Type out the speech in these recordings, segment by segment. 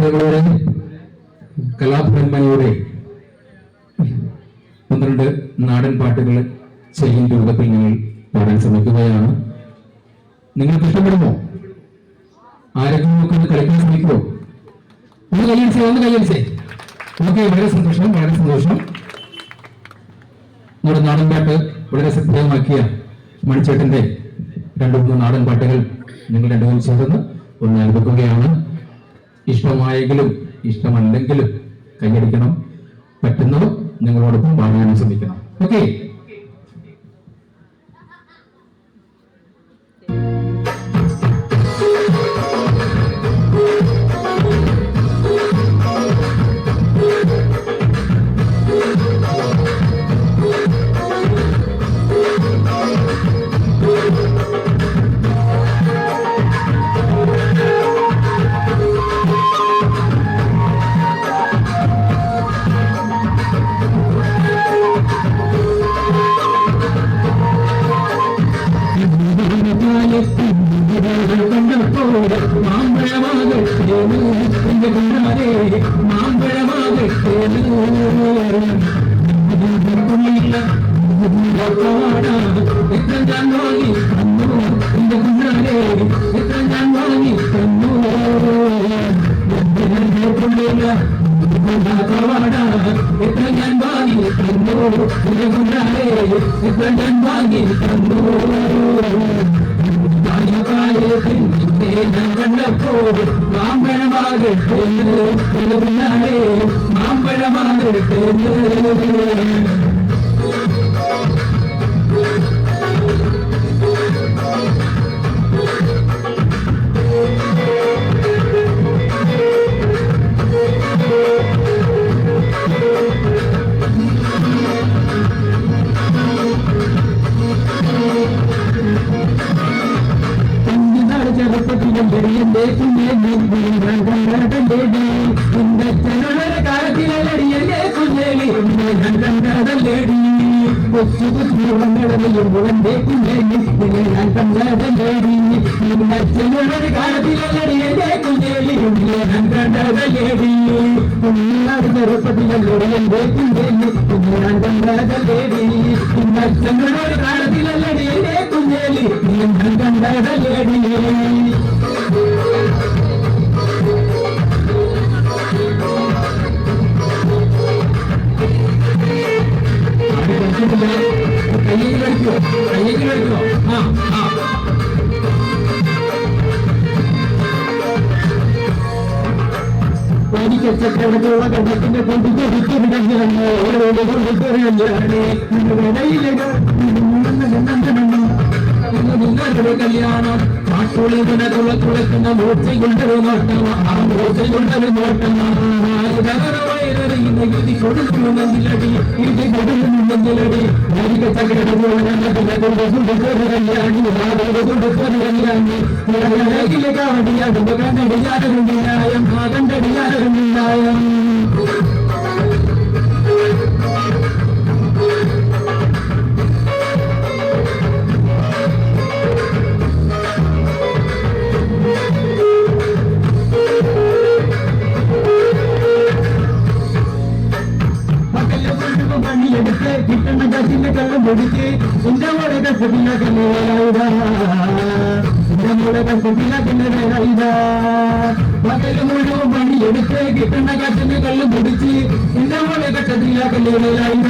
ഞങ്ങളുടെ കലാഭവന്മാരുടെ 12 നാടൻ പാട്ടുകൾ ചെയ്യുന്ന രൂപത്തിൽ ഞങ്ങൾ പാടാൻ ശ്രമിക്കുകയാണ്. നിങ്ങൾക്ക് ഇഷ്ടപ്പെടുമോ? ആരെങ്കിലും ഒക്കെ ഒന്ന് കളിക്കാൻ ശ്രമിക്കുമോ? ഒന്ന് കയ്യടിച്ചേ. ഓക്കെ, വളരെ സന്തോഷം, വളരെ സന്തോഷം. നമ്മുടെ നാടൻ പാട്ട് വളരെ ശ്രദ്ധേയമാക്കിയ മണിച്ചേട്ടന്റെ 2-3 നാടൻ പാട്ടുകൾ നിങ്ങൾ രണ്ടുപേരും ചേർന്ന് ഒന്ന് അനുഭവിക്കുകയാണ്. ഇഷ്ടമായെങ്കിലും ഇഷ്ടമല്ലെങ്കിലും കൈയടിക്കണം. പറ്റുന്നവർ നിങ്ങളോടൊപ്പം പാടാനും ശ്രമിക്കണം. ഓക്കെ, കല്യാണം തുളക്കുന്ന മൂർച്ചയുണ്ടൊരു നോട്ടമാ, ആ മൂർച്ചയുണ്ടൊരു നോട്ടമാ കൊടുക്കുന്നു നെഞ്ചിലടി, ഇത് കൊടുക്കുന്നു നെഞ്ചിലടി. കാവടിയാടും കണ്ടടിയാറുണ്ടായം, ആ കണ്ടടിയാറുണ്ടായം. കിട്ടുന്ന കസിന്റെ കള്ളം പൊടിച്ച് എന്റെ മോളെ കസത്തിലാക്കുന്ന പകല് മുഴുവൻ പണിയെടുത്ത് കിട്ടുന്ന കസിന്റെ കള്ളം പൊടിച്ച് എന്റെ മോളെ കസത്തിലാക്കല്ലേലായിട,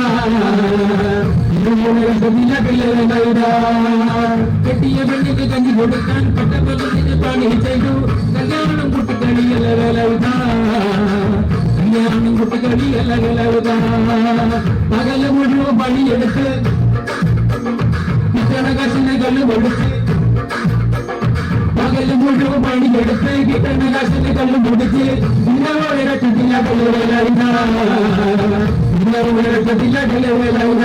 കെട്ടിയ പെണ്ണിക്ക് കഞ്ഞി കൊടുക്കാൻ പട്ടപ്പത്തിന് പണി ചെയ്തു. കല്യാണം കുട്ടിക്കളിയല്ല വേലയിതാ, കല്യാണം കുട്ടിക്കളിയല്ല വേലയിതാ. പകല് മുഴുവൻ പണിയെടുത്ത് കിട്ടണ കാശിനെ കല്ല് കൊടുത്ത്, പകല് മുഴുവൻ പണിയെടുത്ത് കിട്ടണ കാശിനെ കല്ല് കൊടുത്ത് ഇന്നവരെ രക്ഷത്തില്ല കല്ലുവേലായിത, ഇന്നവരെ രക്ഷത്തില്ല കല്ലുവേലായിത.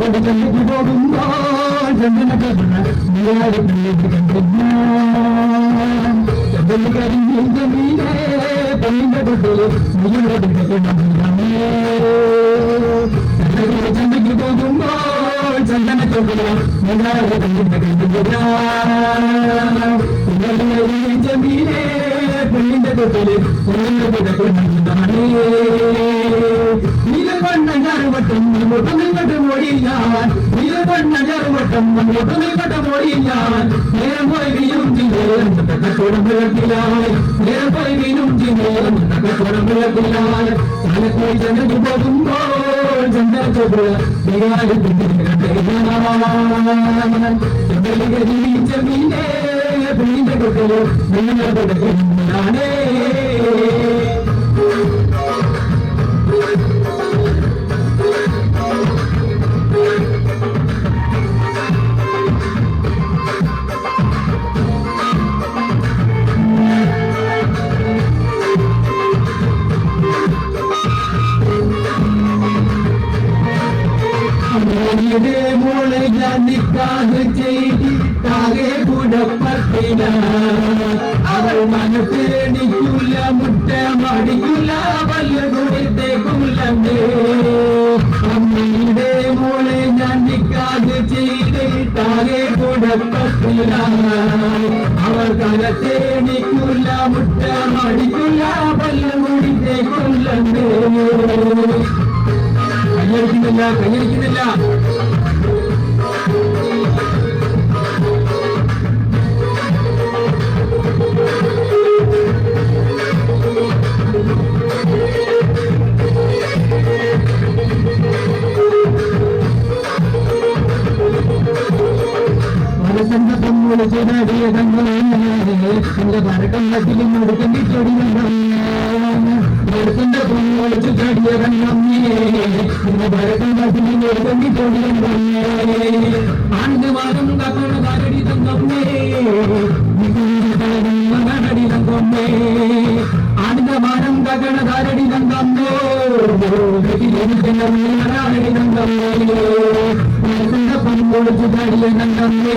കൊണ്ട് ചെല്ലിക്ക് പോകുമ്പോൾ ചന്ദന കഥ ചന്തയ്ക്ക് പോകുമ്പോൾ ചന്ദനത്തോട്ടില ജമീനെ പെണ്ണിന്റെ തൊട്ടില് നീലവണ്ണ ഞാറുവട്ടം മുന്നോട്ട് നിങ്ങോട്ട് ഓടിയാൻ നീലവണ്ണ ഞാറുവട്ടം മുന്നോട്ട് നിങ്ങോട്ട് ഓടിയാൻ നേരം പോയി വീഴും ജില്ലയിൽ കച്ചവടം വിളക്കിലായി നേരം പോയി വീഴും ജില്ലയിൽ കച്ചവടം വിളക്കിലായി ചാലക്കുടി ചന്തയ്ക്ക് പോകുമ്പോൾ ചന്ദനത്തോട്ടില ജമീനെ പെണ്ണിന്റെ തൊട്ടില് നിങ്ങളുടെ മോളെ ഞാൻ നിക്കാഹ് ചെയ്തിട്ടാകെ കുടപ്പത്തിന അവൾ മനസ്സിലെണിക്കില്ല മുട്ട മടിക്കില്ല വല്ല കൊടുത്തേക്കുള്ളേ അമ്മയുടെ മോളെ ഞാൻ നിക്കാഹ് ചെയ്തിട്ടാകെ കുടപ്പത്തിന അവൾ കലത്തേണിക്കില്ല മുട്ട മടിക്കില്ല വല്ല കൊടുത്തേക്കുള്ളേ കയ്യടിക്കുന്നില്ല എന്റെ ഭരക്കണ്ണത്തിലും മുടുക്കണ്ടി ചെടികളുടെ പൊന്നൊളിച്ചു ചടിയ കണ്ണമ്മേ എന്റെ ഭരക്കണ്ണത്തിലും മുടുക്കണ്ടി ചെടികളുടെ ആണ്ട് വാദം കക്കണ കാരടി തങ്കമ്മേ നടടി തങ്കമ്മേ ആണ്ട് വാദം കക്കണ കാരടി തങ്കമ്മോ നടടി തങ്കമ്മേ പൊന്നൊളിച്ചു ചടിയ കണ്ണമ്മേ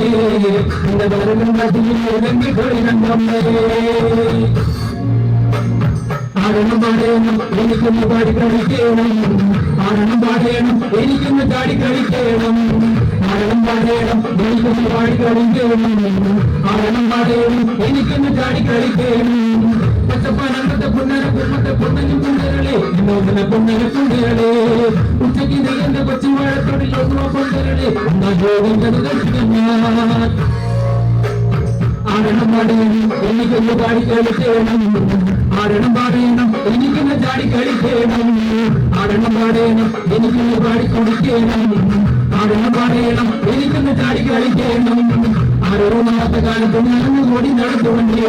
എന്റെ ഭരക്കണ്ണത്തിലും മുടുക്കണ്ടി ചെടികളുടെ ആരണം പാടേണം എനിക്കൊന്ന് പാടി കളിക്കണം ആരണം പാടേണം എനിക്കൊന്ന് ചാടി കളിക്കണം ആരണം പാടേണം എനിക്കൊന്ന് പാടി കളിക്കണം ആരണം പാടേണം എനിക്കൊന്ന് ചാടി കളിക്കണം പച്ചപ്പാനത്തെ പൊന്നര കുമ്മത്തെ പൊന്നനും കുണ്ടരളെ എന്നോമന പൊന്നര കുണ്ടരളെ ഉച്ചയ്ക്ക് നെയ്യന്റെ കൊച്ചുവാഴത്തോടിൽ ഒന്നോ കൊണ്ടരളെ എന്നാ ജോഗിന്റെ ദർശിക്കാൻ ആരണം പാടേണം എനിക്കൊന്ന് പാടി കളിക്കണം ആരണം പാടേണം എനിക്കൊന്ന് ചാടി കളിക്കണം ആരണം പാടേണം എനിക്കൊന്ന് പാടി കുടിക്കണം ആരണം പാടേണം എനിക്കൊന്ന് ചാടി കളിക്കണം ആരോഗ്യമാത്ത കാലത്ത് ഞാനൊന്ന് കൂടി നടത്തുകൊണ്ടേ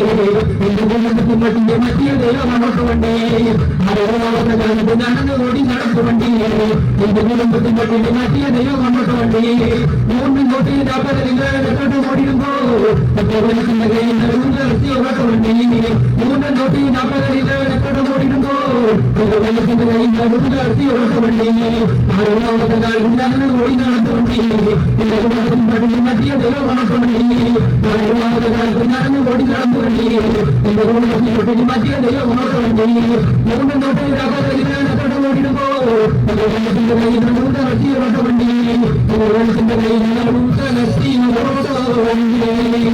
എന്റെ കുടുംബത്തിൽ മറ്റിന്റെ മറ്റിയ ദൈവം നടത്തുകൊണ്ടേ ആരോഗ്യമാത്ത കാലത്ത് ഞാനൊന്ന് കൂടി നടത്തുകൊണ്ടേ എന്റെ കുടുംബത്തിൽ മറ്റിന്റെ മറ്റിയ ദൈവം നടത്തുകൊണ്ടേ മൂന്നും കൊട്ടി ോട്ട് ഓടിയുമ്പോ ന്റെ കയ്യിൽ നടത്തുകൊണ്ടേ മൂന്നും കൊട്ടി ോട്ട് ഓടിയുമ്പോ വെള്ളത്തിന്റെ കയ്യിൽ നടത്തിയോട്ടുകൊണ്ടേ ആരോഗ്യമാത്ത കാലത്ത് ഞാനൊന്ന് കൂടി നടത്തുകൊണ്ടേ എന്റെ കുടുംബത്തിൽ മറ്റിന്റെ മറ്റിയ ദൈവം നടത്തുകൊണ്ടേ ഓടി നടന്നുകൊണ്ടേ എന്റെ കുടുംബത്തിൽ മറ്റിയ ദൈവം നടത്തുകൊണ്ടേ മൂന്നും കൊട്ടി ഓടിടുമ്പോ വെള്ളത്തിന്റെ കയ്യിൽ നടത്തിയോട്ടുകൊണ്ടേ വെള്ളത്തിന്റെ കയ്യിൽ നടത്തിയോട്ടുകൊണ്ടേ